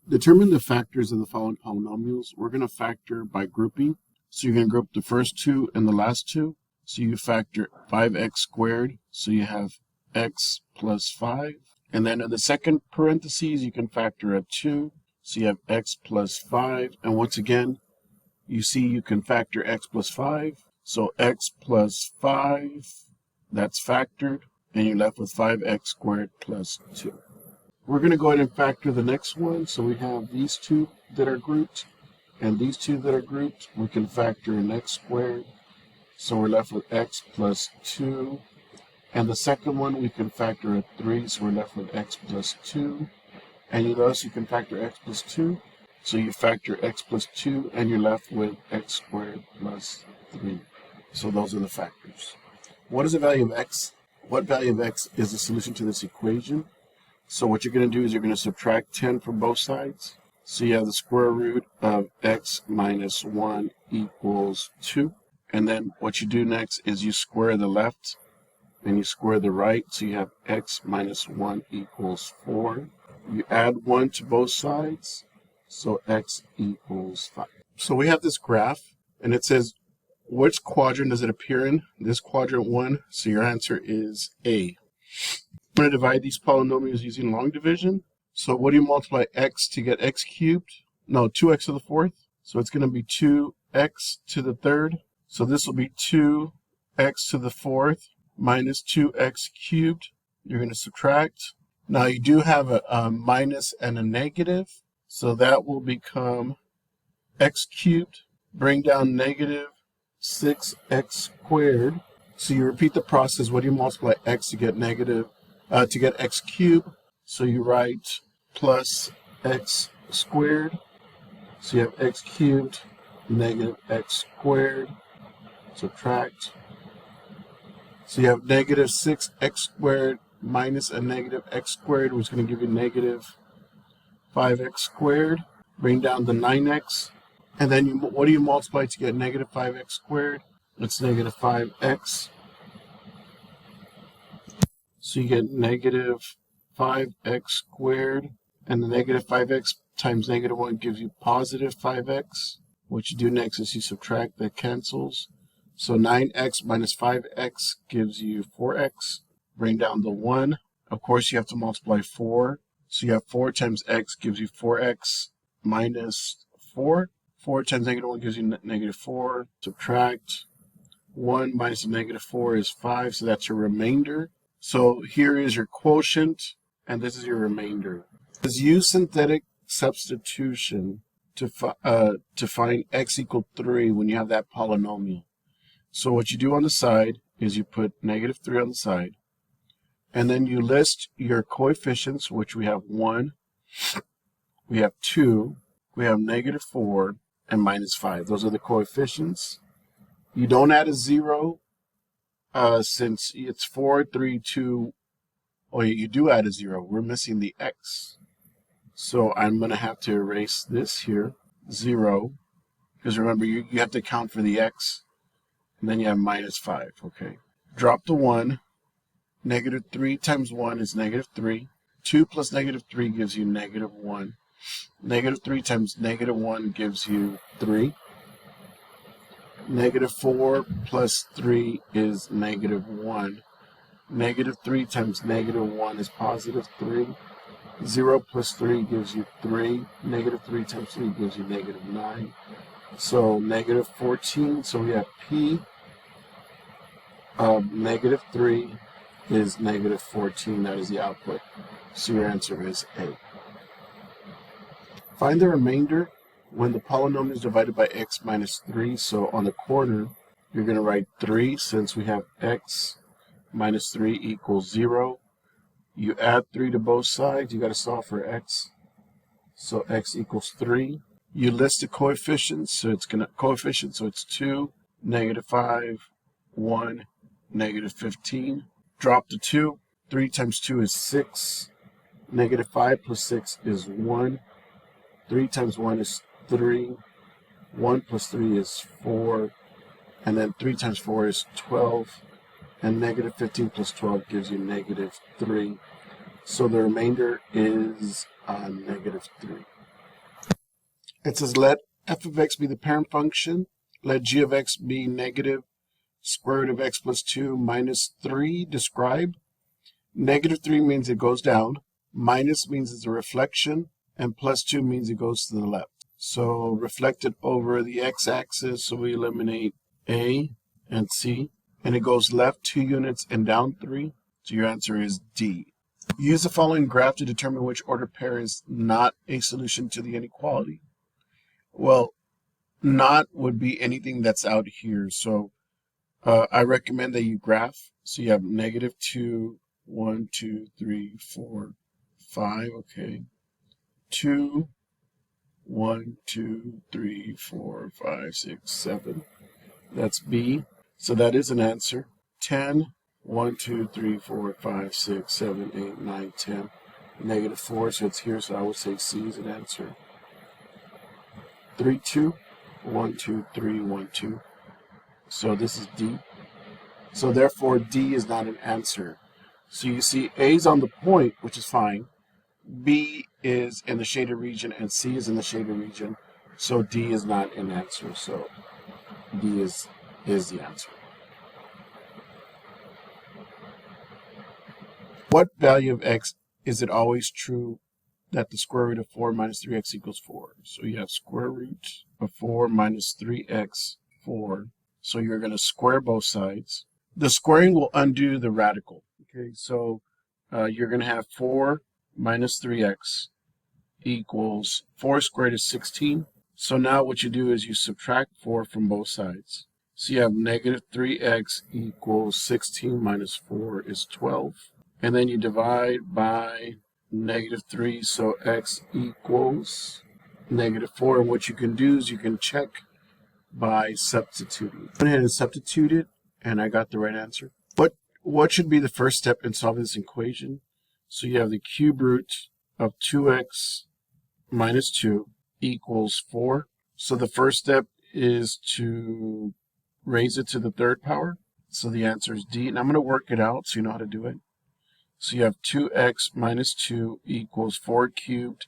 Determine the factors of the following polynomials. We're going to factor by grouping. So you're going to group the first two and the last two. So you factor 5x squared. So you have x plus 5. And then in the second parentheses, you can factor a 2. So you have x plus 5. And once again, you see you can factor x plus 5. So x plus 5, that's factored. And you're left with 5x squared plus 2. We're going to go ahead and factor the next one. So we have these two that are grouped and these two that are grouped. We can factor in x squared. So we're left with x plus 2. And the second one, we can factor a 3. So we're left with x plus 2. And you notice you can factor x plus 2. So you factor x plus 2 and you're left with x squared plus 3. So those are the factors. What is the value of x? What value of x is the solution to this equation? So what you're going to do is you're going to subtract 10 from both sides. So you have the square root of x minus 1 equals 2. And then what you do next is you square the left and you square the right. So you have x minus 1 equals 4. You add 1 to both sides. So x equals 5. So we have this graph and it says, which quadrant does it appear in? This quadrant 1. So your answer is A. I'm going to divide these polynomials using long division. So what do you multiply x to get x cubed? No, 2x to the fourth. So it's going to be 2x to the third. So this will be 2x to the fourth minus 2x cubed. You're going to subtract. Now you do have a minus and a negative. So that will become x cubed. Bring down negative 6x squared. So you repeat the process. What do you multiply x to get to get x cubed? So you write plus x squared. So you have x cubed negative x squared. Subtract. So you have negative 6x squared minus a negative x squared, which is going to give you negative 5x squared. Bring down the 9x. And then what do you multiply to get negative 5x squared? It's negative 5x. So you get negative 5x squared. And the negative 5x times negative 1 gives you positive 5x. What you do next is you subtract, that cancels. So 9x minus 5x gives you 4x. Bring down the 1. Of course, you have to multiply 4. So you have 4 times x gives you 4x minus 4. 4 times negative 1 gives you negative 4. Subtract 1 minus negative 4 is 5. So that's your remainder. So here is your quotient, and this is your remainder. Let's use synthetic substitution to find x equal 3 when you have that polynomial. So what you do on the side is you put negative 3 on the side, and then you list your coefficients, which we have 1, we have 2, we have negative 4, and minus 5. Those are the coefficients. You don't add a 0 since it's 4, 3, 2. Oh, you do add a 0. We're missing the x. So I'm going to have to erase this here, 0, because remember, you have to count for the x. And then you have minus 5, okay? Drop the 1. Negative 3 times 1 is negative 3. 2 plus negative 3 gives you negative 1. Negative 3 times negative 1 gives you 3. Negative 4 plus 3 is negative 1. Negative 3 times negative 1 is positive 3. 0 plus 3 gives you 3. Negative 3 times 3 gives you negative 9. So negative 14, so we have P of negative 3 is negative 14. That is the output. So your answer is A. Find the remainder when the polynomial is divided by x minus 3. So on the corner, you're going to write 3 since we have x minus 3 equals 0. You add 3 to both sides. You got to solve for x. So x equals 3. You list the coefficients, so it's it's 2, negative 5, 1, negative 15. Drop the 2. 3 times 2 is 6. Negative 5 plus 6 is 1. 3 times 1 is 3. 1 plus 3 is 4. And then 3 times 4 is 12. And negative 15 plus 12 gives you negative 3. So the remainder is negative 3. It says let f of x be the parent function, let g of x be negative square root of x plus 2 minus 3. Describe. Negative 3 means it goes down, minus means it's a reflection, and plus 2 means it goes to the left. So reflected over the x-axis, so we eliminate A and C, and it goes left 2 units and down 3. So your answer is D. Use the following graph to determine which order pair is not a solution to the inequality. Well, not would be anything that's out here. So I recommend that you graph. So you have negative 2, 1, 2, 3, 4, 5. Okay. 2, 1, 2, 3, 4, 5, 6, 7. That's B. So that is an answer. 10, 1, 2, 3, 4, 5, 6, 7, 8, 9, 10. Negative 4, so it's here, so I would say C is an answer. 3, 2, 1, 2, 3, 1, 2. So this is D. So therefore, D is not an answer. So you see A is on the point, which is fine. B is in the shaded region, and C is in the shaded region. So D is not an answer. So D is the answer. What value of x is it always true that the square root of 4 minus 3x equals 4? So you have square root of 4 minus 3x, 4. So you're going to square both sides. The squaring will undo the radical. Okay, so you're going to have 4 minus 3x equals 4 squared is 16. So now what you do is you subtract 4 from both sides. So you have negative 3x equals 16 minus 4 is 12. And then you divide by negative 3, so x equals negative 4. And what you can do is you can check by substituting. I went ahead and substituted, and I got the right answer. What should be the first step in solving this equation? So you have the cube root of 2x minus 2 equals 4. So the first step is to raise it to the third power. So the answer is D. And I'm going to work it out so you know how to do it. So you have 2x minus 2 equals 4 cubed,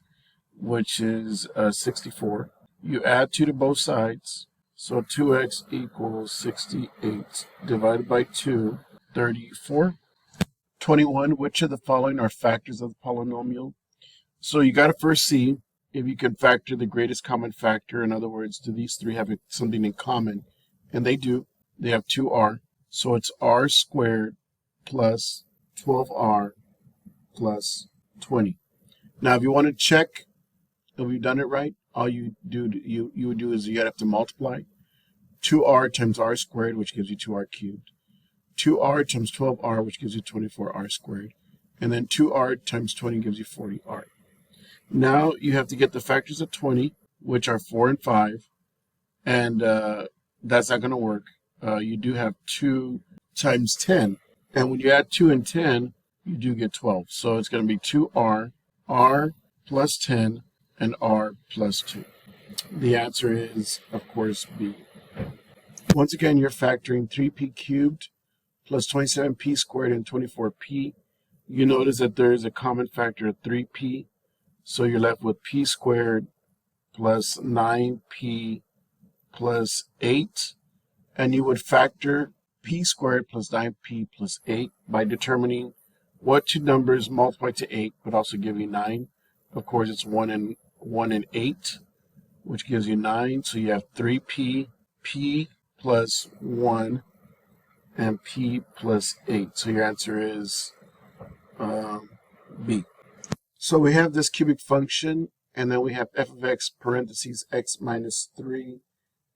which is 64. You add 2 to both sides. So 2x equals 68 divided by 2, 34. 21, which of the following are factors of the polynomial? So you got to first see if you can factor the greatest common factor. In other words, do these three have something in common? And they do. They have 2r. So it's r squared plus 12r plus 20. Now, if you want to check if we've done it right, all you would do is you have to multiply 2r times r squared, which gives you 2r cubed, 2r times 12r, which gives you 24r squared, and then 2r times 20 gives you 40r. Now you have to get the factors of 20, which are 4 and 5, and that's not going to work. You do have 2 times 10, and when you add 2 and 10, you do get 12. So it's going to be 2r, r plus 10, and r plus 2. The answer is, of course, B. Once again, you're factoring 3p cubed plus 27p squared and 24p. You notice that there is a common factor of 3p. So you're left with p squared plus 9p plus 8. And you would factor p squared plus 9p plus 8 by determining what two numbers multiply to 8 but also give you 9. Of course, it's 1 and 8, which gives you 9. So you have 3p, p plus 1, and p plus 8. So your answer is B. So we have this cubic function, and then we have f of x parentheses x minus 3.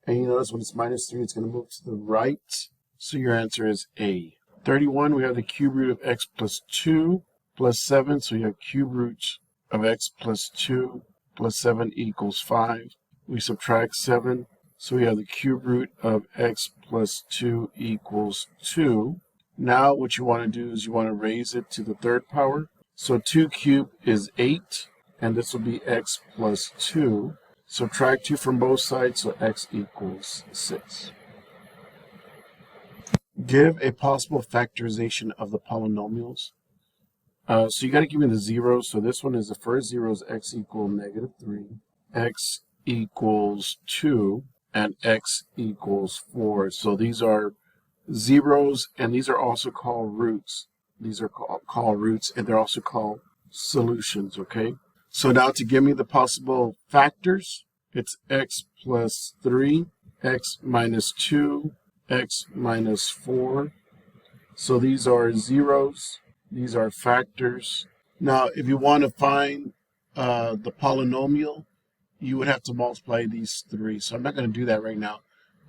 And you notice when it's minus 3, it's going to move to the right. So your answer is A. 31, we have the cube root of x plus 2 plus 7. So you have cube root of x plus 2 plus 7 equals 5. We subtract 7. So we have the cube root of x plus 2 equals 2. Now what you want to do is you want to raise it to the third power. So 2 cubed is 8, and this will be x plus 2. Subtract 2 from both sides, so x equals 6. Give a possible factorization of the polynomials. So you got to give me the zeros. So this one is the first zero is x equal negative 3. X equals 2 and x equals 4. So these are zeros, and these are also called roots. These are called roots, and they're also called solutions, okay? So now to give me the possible factors, it's x plus 3, x minus 2, x minus 4. So these are zeros. These are factors. Now, if you want to find the polynomial, you would have to multiply these three. So I'm not going to do that right now.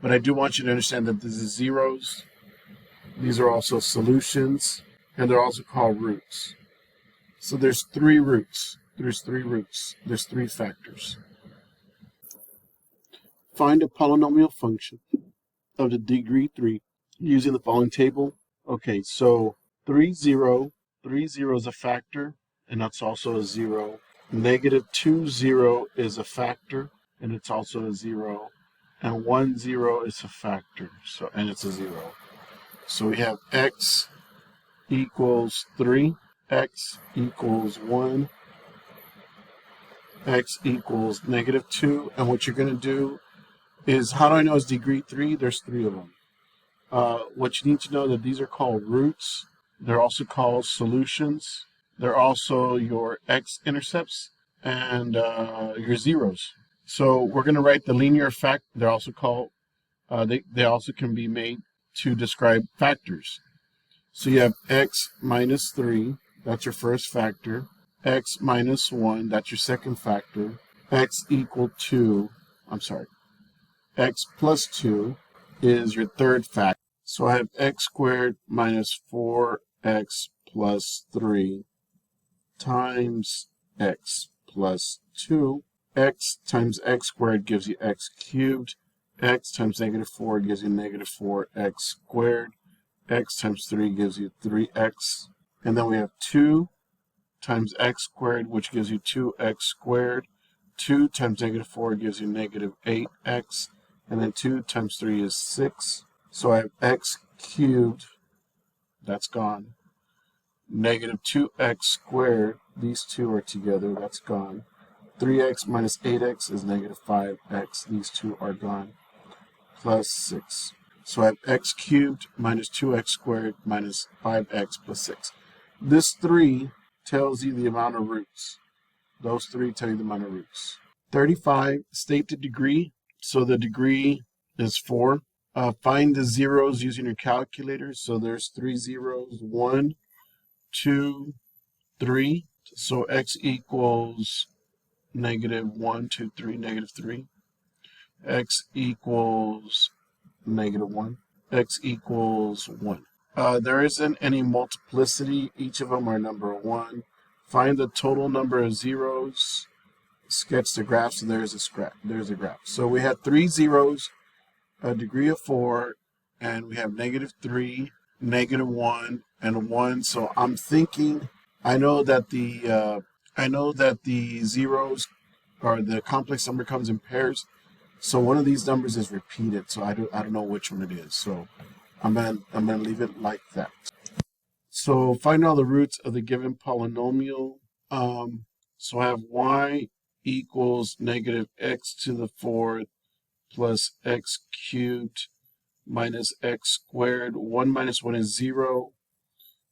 But I do want you to understand that this is zeros. These are also solutions, and they're also called roots. So there's three roots. There's three factors. Find a polynomial function of the degree 3 using the following table. Okay, so 3, 0 is a factor, and that's also a 0. Negative 2, 0 is a factor, and it's also a 0. And 1, 0 is a factor, and it's a 0. So we have x equals 3, x equals 1, x equals negative 2. And what you're going to do is, how do I know it's degree 3? There's 3 of them. What you need to know that these are called roots. They're also called solutions. They're also your x-intercepts and your zeros. So we're going to write the linear fact. They're also called, they also can be made to describe factors. So you have x minus 3, that's your first factor. X minus 1, that's your second factor. X equal 2, x plus 2 is your third factor. So I have x squared minus 4x plus 3 times x plus 2. X times x squared gives you x cubed. X times negative 4 gives you negative 4x squared. X times 3 gives you 3x. And then we have 2 times x squared, which gives you 2x squared. 2 times negative 4 gives you negative 8x. And then 2 times 3 is 6. So I have x cubed, that's gone. Negative 2x squared, these two are together, that's gone. 3x minus 8x is negative 5x, these two are gone. Plus 6. So I have x cubed minus 2x squared minus 5x plus 6. This 3 tells you the amount of roots. Those 3 tell you the amount of roots. 35, state the degree. So the degree is 4. Find the zeros using your calculator. So there's 3 zeros. 1, 2, 3. So x equals negative 1, 2, 3, negative 3. X equals negative 1. X equals 1. There isn't any multiplicity. Each of them are number 1. Find the total number of zeros. Sketch the graph. So there's a graph. So we had 3 zeros, a degree of 4, and we have negative 3, negative 1, and 1. So I'm thinking, I know that the zeros or the complex number comes in pairs. So one of these numbers is repeated. So I don't know which one it is. So I'm gonna leave it like that. So find all the roots of the given polynomial. So I have y equals negative x to the 4th plus x cubed minus x squared. 1 minus 1 is 0.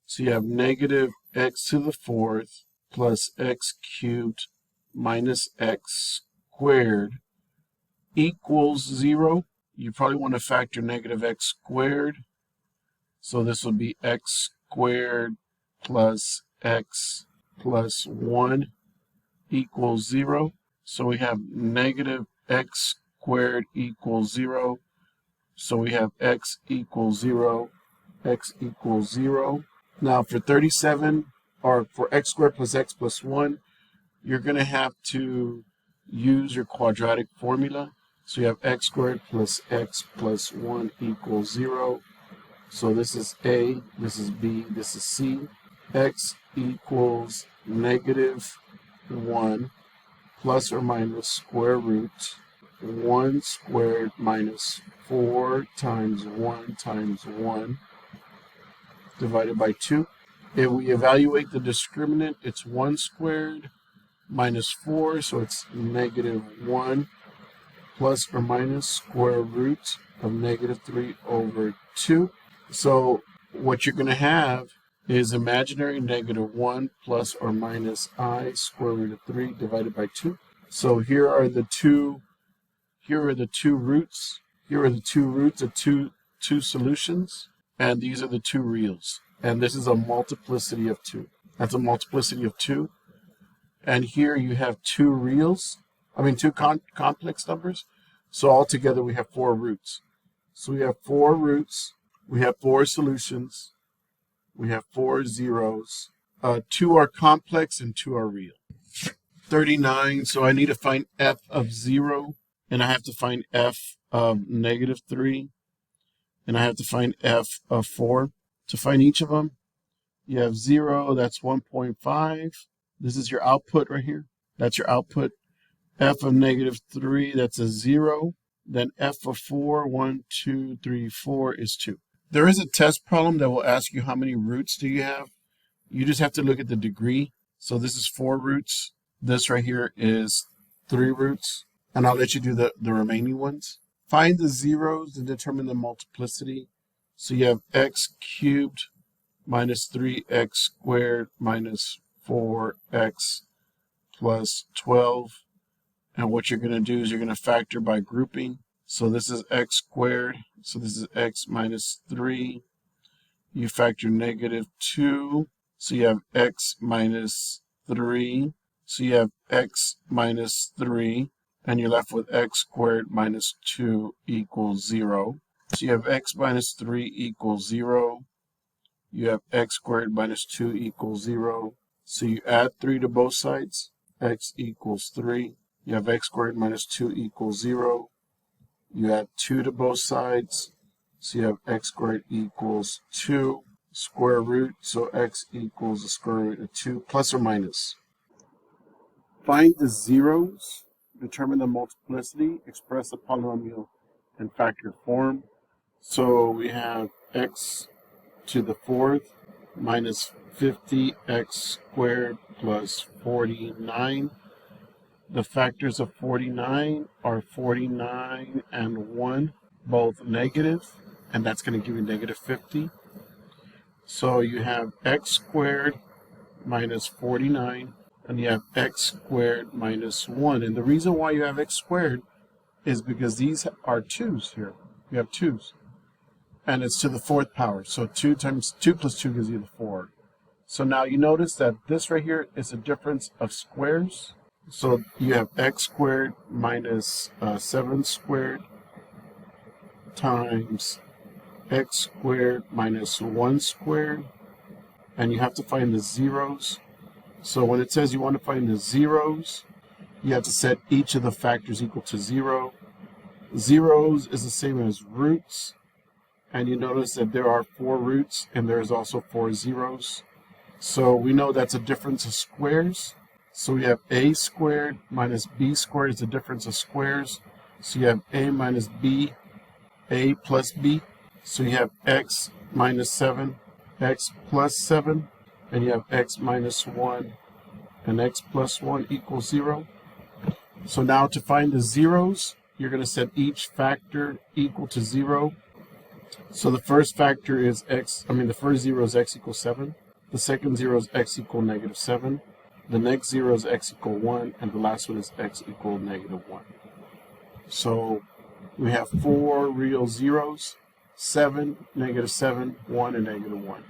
So you have negative x to the 4th plus x cubed minus x squared equals 0. You probably want to factor negative x squared. So this will be x squared plus x plus 1 equals 0. So we have negative x squared equals 0. So we have x equals 0, x equals 0. Now for 37, or for x squared plus x plus 1, you're going to have to use your quadratic formula. So you have x squared plus x plus 1 equals 0. So this is A, this is B, this is C. X equals negative 1 plus or minus square root 1 squared minus 4 times 1 times 1 divided by 2. If we evaluate the discriminant, it's 1 squared minus 4, so it's negative 1. plus or minus square root of negative 3 over 2. So what you're going to have is imaginary negative 1 plus or minus I square root of 3 divided by 2. So here are the two roots. Here are the two roots of two solutions, and these are the two reals. And this is a multiplicity of 2. That's a multiplicity of 2. And here you have two reals, two complex numbers. So altogether we have 4 roots. So we have 4 roots, we have 4 solutions, we have 4 zeros. 2 are complex and 2 are real. 39, so I need to find f of 0, and I have to find f of negative 3, and I have to find f of 4. To find each of them, you have 0, that's 1.5. This is your output right here. That's your output. F of negative 3, that's a 0. Then f of 4, 1, 2, 3, 4 is 2. There is a test problem that will ask you how many roots do you have. You just have to look at the degree. So this is 4 roots. This right here is 3 roots. And I'll let you do the remaining ones. Find the zeros to determine the multiplicity. So you have x cubed minus 3x squared minus 4x plus 12. And what you're going to do is you're going to factor by grouping. So this is x squared. So this is x minus 3. You factor negative 2. So you have x minus 3. So you have x minus 3. And you're left with x squared minus 2 equals 0. So you have x minus 3 equals 0. You have x squared minus 2 equals 0. So you add 3 to both sides. X equals 3. You have x squared minus 2 equals 0. You add 2 to both sides. So you have x squared equals 2. Square root, so x equals the square root of 2, plus or minus. Find the zeros. Determine the multiplicity. Express the polynomial in factor form. So we have x to the 4th minus 50x squared plus 49. The factors of 49 are 49 and 1, both negative, and that's going to give you negative 50. So you have x squared minus 49, and you have x squared minus 1. And the reason why you have x squared is because these are 2's here. You have 2's. And it's to the 4th power. So 2 times 2 plus 2 gives you the 4. So now you notice that this right here is a difference of squares. So you have x squared minus 7 squared times x squared minus 1 squared. And you have to find the zeros. So when it says you want to find the zeros, you have to set each of the factors equal to 0. Zeros is the same as roots. And you notice that there are 4 roots and there's also 4 zeros. So we know that's a difference of squares. So we have a squared minus b squared is the difference of squares. So you have a minus b, a plus b. So you have x minus 7, x plus 7, and you have x minus 1, and x plus 1 equals 0. So now to find the zeros, you're going to set each factor equal to 0. So the first factor is the first 0 is x equals 7. The second 0 is x equal negative 7. The next 0 is x equal 1, and the last one is x equal negative 1. So we have 4 real zeros, 7, negative 7, 1, and negative 1.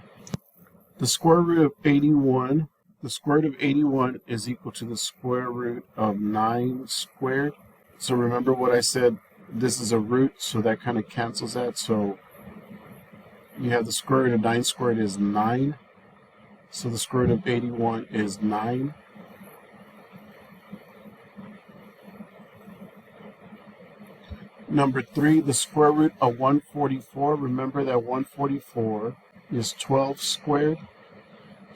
The square root of 81, the square root of 81 is equal to the square root of 9 squared. So remember what I said, this is a root, so that kind of cancels that. So you have the square root of 9 squared is 9. So the square root of 81 is 9. Number 3, the square root of 144. Remember that 144 is 12 squared.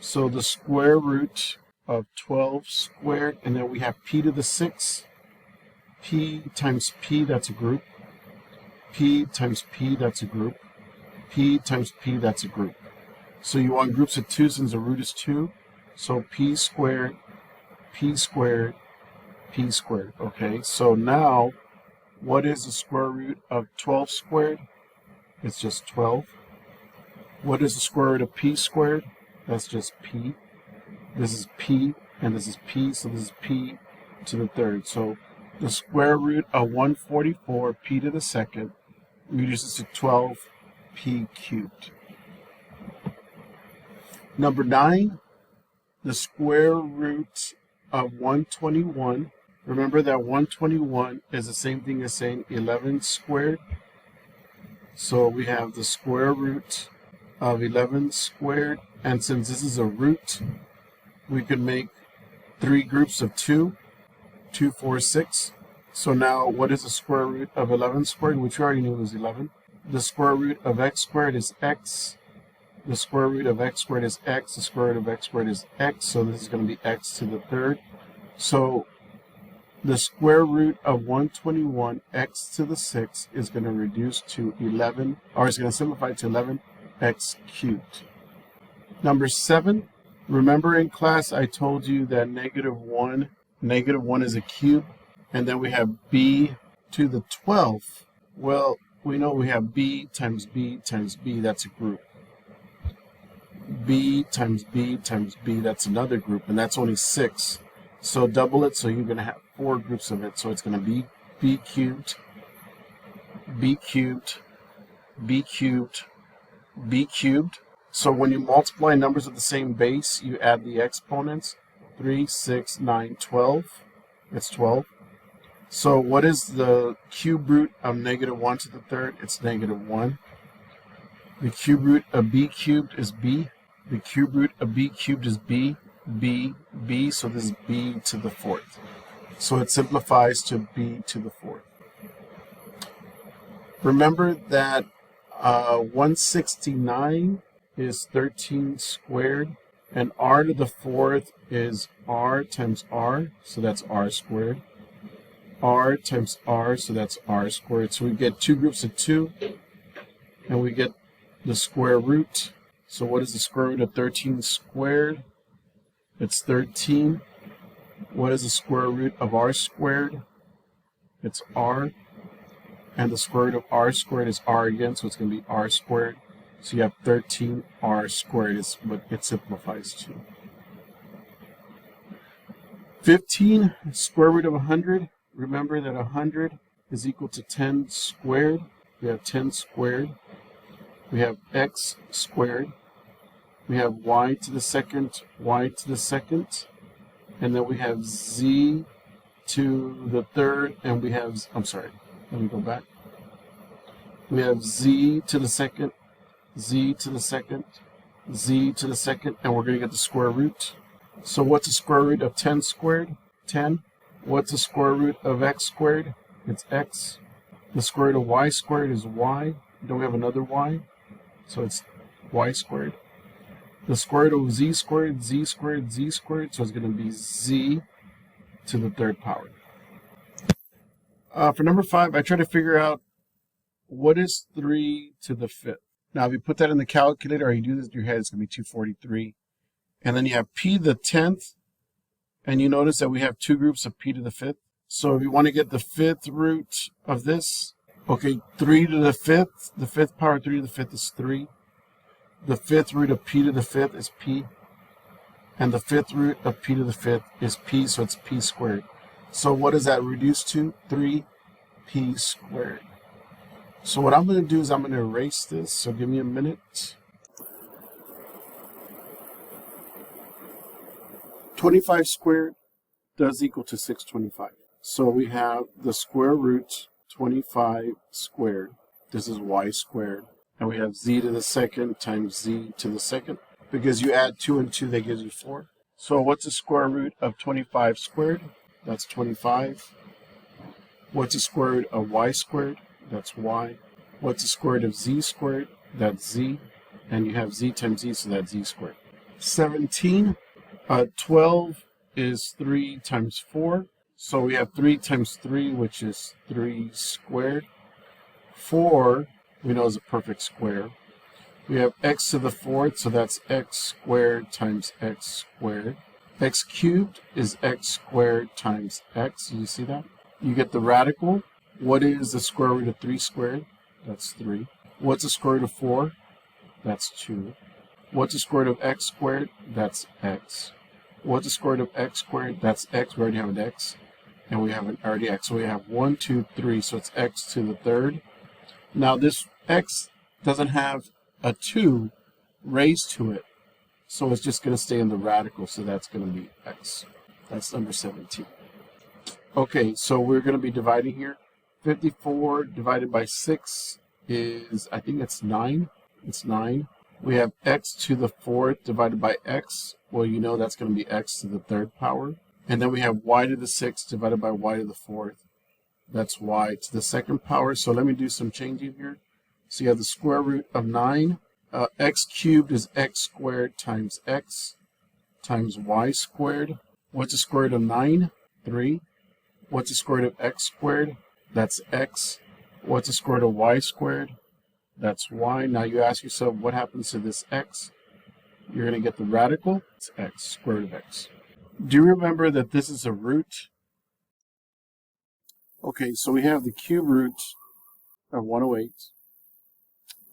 So the square root of 12 squared, and then we have p to the 6. P times p, that's a group. P times p, that's a group. P times p, that's a group. So you want groups of 2 since the root is 2. So p squared, p squared, p squared. Okay, so now What is the square root of 12 squared? It's just 12. What is the square root of p squared? That's just p. This is p, and this is p, so this is p to the third. So the square root of 144, p to the second, reduces to 12 p cubed. Number 9, the square root of 121. Remember that 121 is the same thing as saying 11 squared. So we have the square root of 11 squared, and since this is a root, we could make 3 groups of 2, 2, 4, 6. So now what is the square root of 11 squared, which we already knew was 11? The square root of x squared is x. The square root of x squared is x. The square root of x squared is x. So this is going to be x to the third. So the square root of 121 x to the 6 is going to reduce to 11, or it's going to simplify to 11 x cubed. Number 7, remember in class I told you that negative 1 is a cube, and then we have b to the 12th. Well, we know we have b times b times b, that's a group. B times b times b, that's another group, and that's only 6. So double it, so you're going to have 4 groups of it. So it's going to be b cubed, b cubed, b cubed, b cubed. So when you multiply numbers of the same base, you add the exponents. 3, 6, 9, 12. It's 12. So what is the cube root of negative 1 to the third? It's negative 1. The cube root of b cubed is b. The cube root of b cubed is b, b, b. So this is b to the 4th. So it simplifies to b to the 4th. Remember that 169 is 13 squared, and r to the 4th is r times r, so that's r squared. R times r, so that's r squared. So we get 2 groups of 2, and we get the square root. So what is the square root of 13 squared? It's 13. What is the square root of r squared? It's r. And the square root of r squared is r again, so it's going to be r squared. So you have 13r squared is what it simplifies to. 15, square root of 100. Remember that 100 is equal to 10 squared. We have 10 squared. We have x squared. We have y to the second, y to the second. And then we have z to the third, and we have, I'm sorry, let me go back. We have z to the second, z to the second, z to the second, and we're going to get the square root. So what's the square root of 10 squared? 10. What's the square root of x squared? It's x. The square root of y squared is y. Don't we have another y? So it's y squared. The square root of z squared, z squared, z squared. So it's going to be z to the 3rd power. For number 5, I try to figure out what is 3 to the 5th. Now, if you put that in the calculator or you do this in your head, it's going to be 243. And then you have p to the 10th. And you notice that we have 2 groups of p to the 5th. So if you want to get the 5th root of this, okay, 3 to the 5th, the 5th power 3 to the 5th is 3. The 5th root of p to the 5th is p. And the 5th root of p to the 5th is p, so it's p squared. So what does that reduce to? 3p squared. So what I'm going to do is I'm going to erase this, so give me a minute. 25 squared does equal to 625. So we have the square root 25 squared. This is y squared. And we have z to the second times z to the second. Because you add 2 and 2, that gives you 4. So what's the square root of 25 squared? That's 25. What's the square root of y squared? That's y. What's the square root of z squared? That's z. And you have z times z, so that's z squared. 17. 12 is 3 times 4. So we have 3 times 3, which is 3 squared. 4, we know, is a perfect square. We have x to the 4th, so that's x squared times x squared. X cubed is x squared times x. You see that? You get the radical. What is the square root of 3 squared? That's 3. What's the square root of 4? That's 2. What's the square root of x squared? That's x. What's the square root of x squared? That's x. We already have an x. And we have an already x. So we have 1, 2, 3. So it's x to the third. Now this x doesn't have a 2 raised to it. So it's just going to stay in the radical. So that's going to be x. That's number 17. Okay, so we're going to be dividing here. 54 divided by 6 is, I think it's 9. It's 9. We have x to the 4th divided by x. Well, you know that's going to be x to the 3rd power. And then we have y to the 6th divided by y to the 4th. That's y to the 2nd power. So let me do some changing here. So you have the square root of 9. X cubed is x squared times x times y squared. What's the square root of 9? 3. What's the square root of x squared? That's x. What's the square root of y squared? That's y. Now you ask yourself, what happens to this x? You're going to get the radical. It's x, square root of x. Do you remember that this is a root? Okay, so we have the cube root of 108.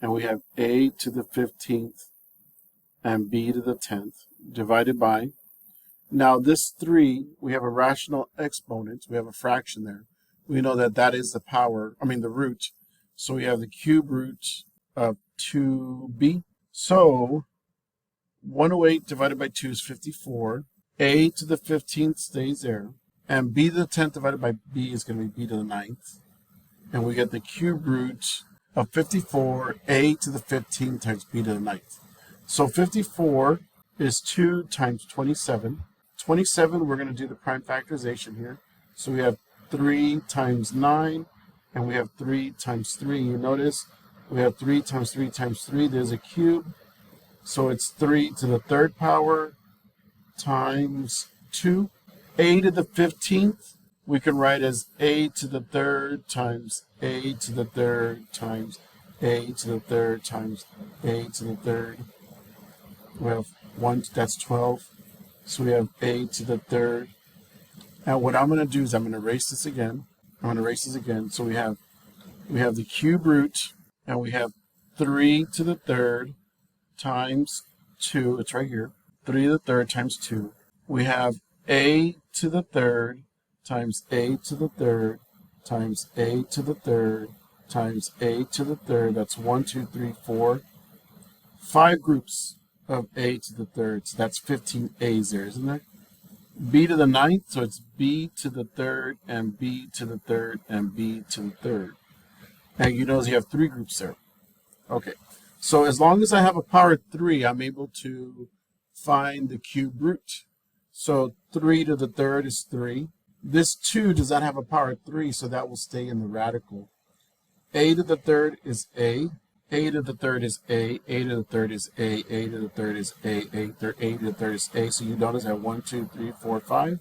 And we have a to the 15th and b to the 10th divided by. Now this 3, we have a rational exponent. We have a fraction there. We know that that is the power, the root. So we have the cube root of 2b. So 108 divided by 2 is 54. A to the 15th stays there. And b to the 10th divided by b is going to be b to the 9th. And we get the cube root of 54, a to the 15th times b to the 9th. So 54 is 2 times 27. 27, we're going to do the prime factorization here. So we have 3 times 9, and we have 3 times 3. You notice we have 3 times 3 times 3. There's a cube. So it's 3 to the 3rd power times 2. A to the 15th, we can write as a to the 3rd times a to the 3rd times a to the 3rd times a to the 3rd. We have 1, that's 12. So we have a to the 3rd. Now what I'm going to do is I'm going to erase this again. So we have the cube root, and we have 3 to the 3rd times 2. It's right here. 3 to the 3rd times 2. We have a to the 3rd times a to the 3rd times a to the 3rd times a to the 3rd. That's 1, 2, 3, 4. 5 groups of a to the 3rd. So that's 15 a's there, isn't there? B to the 9th, so it's b to the 3rd and b to the 3rd and b to the 3rd. And you notice you have 3 groups there. Okay, so as long as I have a power of 3, I'm able to find the cube root. So 3 to the 3rd is 3. This 2 does not have a power of 3, so that will stay in the radical. A to the 3rd is a to the 3rd is a to the 3rd is a to the 3rd is a to the 3rd is a. So you notice I have 1, 2, 3, 4, 5.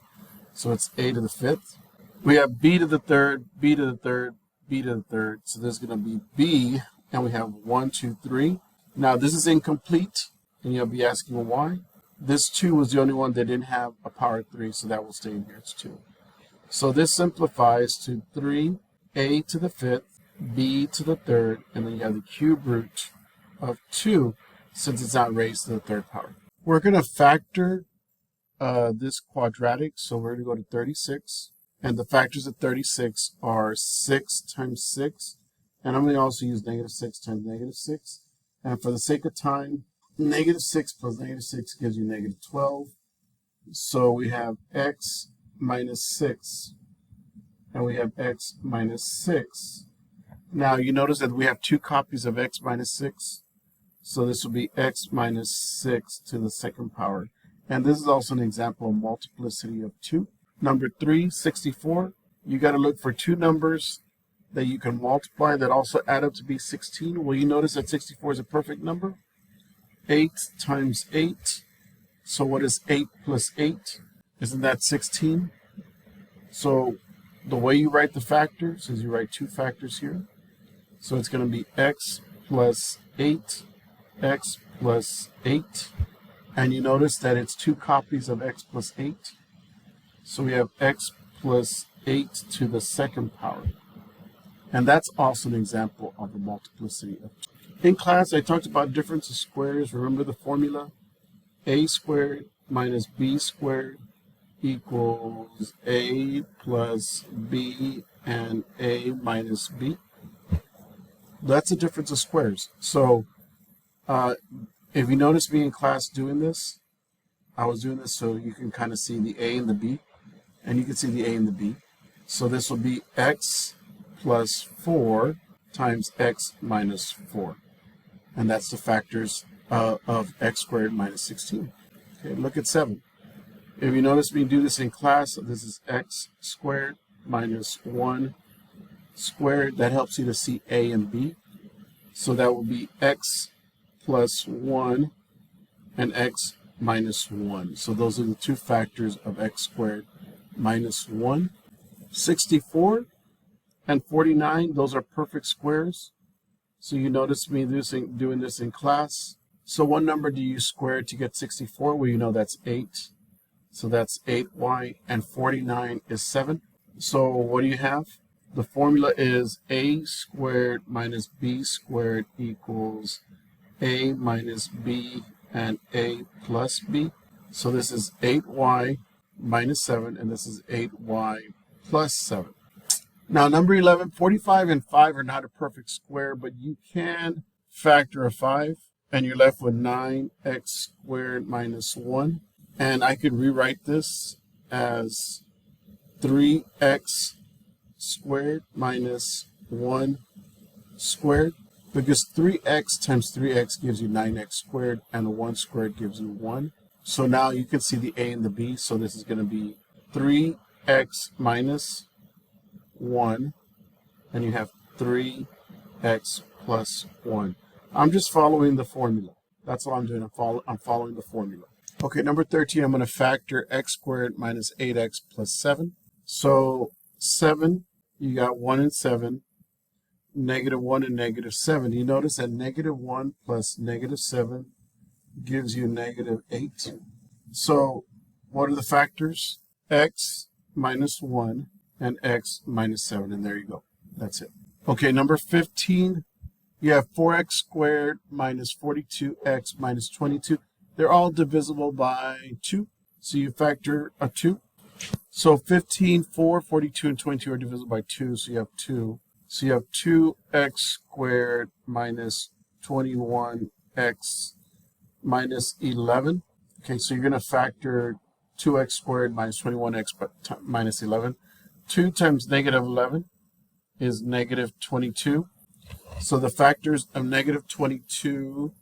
So it's a to the 5th. We have b to the 3rd, b to the 3rd, b to the 3rd. So there's going to be b, and we have 1, 2, 3. Now this is incomplete, and you'll be asking why. This 2 was the only one that didn't have a power of 3, so that will stay in here. It's 2. So this simplifies to 3, a to the 5th, b to the 3rd, and then you have the cube root of 2, since it's not raised to the 3rd power. We're going to factor this quadratic, so we're going to go to 36. And the factors of 36 are 6 times 6. And I'm going to also use negative 6 times negative 6. And for the sake of time, negative 6 plus negative 6 gives you negative 12. So we have x minus 6. And we have x minus 6. Now you notice that we have 2 copies of x minus 6. So this will be x minus 6 to the 2nd power. And this is also an example of multiplicity of 2. Number 3, 64. You got to look for 2 numbers that you can multiply that also add up to be 16. Well, you notice that 64 is a perfect number. 8 times 8. So what is 8 plus 8? Isn't that 16? So the way you write the factors is you write 2 factors here. So it's going to be x plus 8, x plus 8. And you notice that it's 2 copies of x plus 8. So we have x plus 8 to the 2nd power. And that's also an example of a multiplicity of 2. In class, I talked about difference of squares. Remember the formula? A squared minus B squared equals A plus B and A minus B. That's a difference of squares. So if you notice me in class doing this, I was doing this so you can kind of see the A and the B, and you can see the A and the B. So this will be x plus 4 times x minus 4. And that's the factors of x squared minus 16. Okay, look at 7. If you notice me do this in class, this is x squared minus 1 squared. That helps you to see A and B. So that will be x plus 1 and x minus 1. So those are the two factors of x squared minus 1. 64 and 49, those are perfect squares. So you notice me doing this in class. So what number do you square to get 64? Well, you know that's 8. So that's 8y, and 49 is 7. So what do you have? The formula is a squared minus b squared equals a minus b and a plus b. So this is 8y minus 7, and this is 8y plus 7. Now, number 11, 45 and 5 are not a perfect square, but you can factor a 5, and you're left with 9x squared minus 1. And I could rewrite this as 3x squared minus 1 squared, because 3x times 3x gives you 9x squared, and the 1 squared gives you 1. So now you can see the a and the b, so this is going to be 3x minus 1, and you have 3x plus 1. I'm just following the formula. That's all I'm doing. I'm following the formula. Okay, number 13, I'm going to factor x squared minus 8x plus 7. So 7, you got 1 and 7, negative 1 and negative 7. You notice that negative 1 plus negative 7 gives you negative 8. So what are the factors? X minus 1 and x minus 7, and there you go. That's it. Okay, number 15, you have 4x squared minus 42x minus 22. They're all divisible by 2, so you factor a 2. So 15, 4, 42, and 22 are divisible by 2, so you have 2. So you have 2x squared minus 21x minus 11. Okay, so you're going to factor 2x squared minus 21x minus 11. 2 times negative 11 is negative 22. So the factors of negative 22,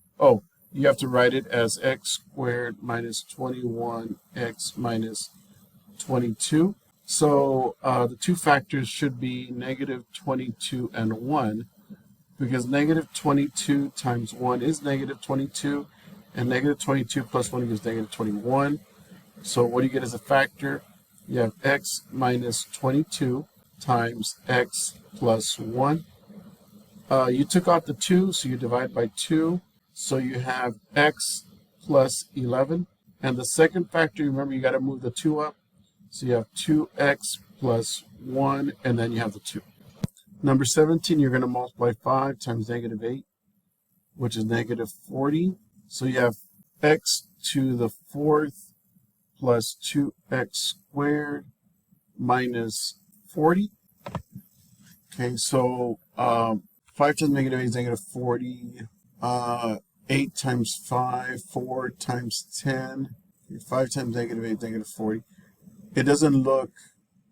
you have to write it as x squared minus 21x minus 22. So the two factors should be negative 22 and 1, because negative 22 times 1 is negative 22, and negative 22 plus 1 gives negative 21. So what do you get as a factor? You have x minus 22 times x plus 1. You took out the 2, so you divide by 2. So you have x plus 11. And the second factor, remember, you got to move the 2 up. So you have 2x plus 1, and then you have the 2. Number 17, you're going to multiply 5 times negative 8, which is negative 40. So you have x to the 4th plus 2x squared minus 40. Okay, so 5 times negative 8 is negative 40. 8 times 5, 4 times 10. 5 times negative 8 is negative 40. It doesn't look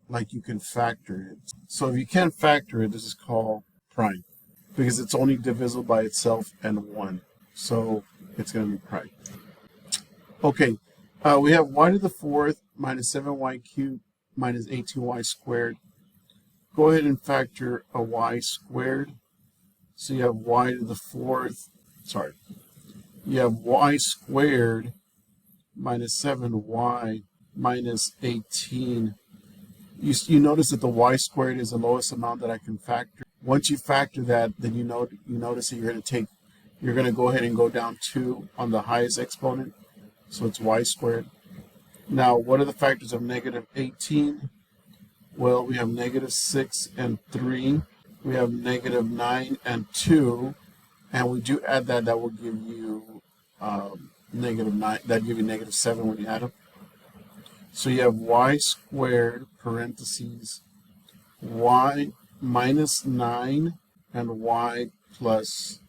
like you can factor it. So if you can't factor it, this is called prime, because it's only divisible by itself and 1. So it's going to be prime. Okay, we have y to the 4th minus 7y cubed minus 18y squared. Go ahead and factor a y squared. So you have y to the 4th, you have y squared minus 7y minus 18. You notice that the y squared is the lowest amount that I can factor. Once you factor that, then you notice that you're going to go ahead and go down 2 on the highest exponent. So it's y squared. Now, what are the factors of negative 18? Well, we have negative 6 and 3. we have negative 9 and 2, and we do add that, that will give you negative 9, that give you negative 7 when you add them. So you have y squared parentheses y minus 9 and y plus